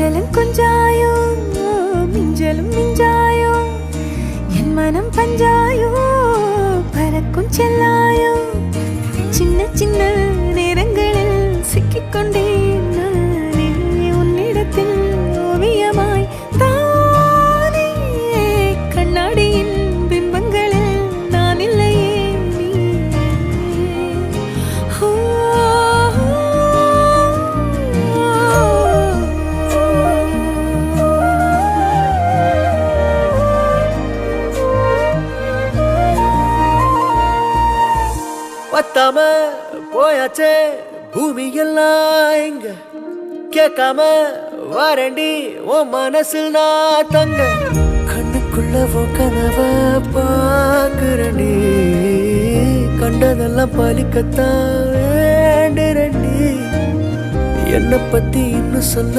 கொஞ்சலும் கொஞ்சாயோ மிஞ்சலும் மிஞ்சாயோ என் மனம் பஞ்சாயோ பறக்கும் செல்லாயோ சின்ன சின்ன நேரங்களில் சிக்கிக்கொண்டேன் நானே உன்னிடத்தில் ஓவியமாய் தானே கண்ணாடியின் பிம்பங்களில் நான் இல்லையே நீ பத்தாம போயாச்சே பூமி எல்லாம் இங்க கேட்காம வாரண்டி உன் மனசில் நான் தங்க கண்ணுக்குள்ள உன் கனவ பாக்குறண்டி கண்டதெல்லாம் பலிக்கத்தான் வேண்டுறண்டி என்னை பத்தி இன்னும் சொல்ல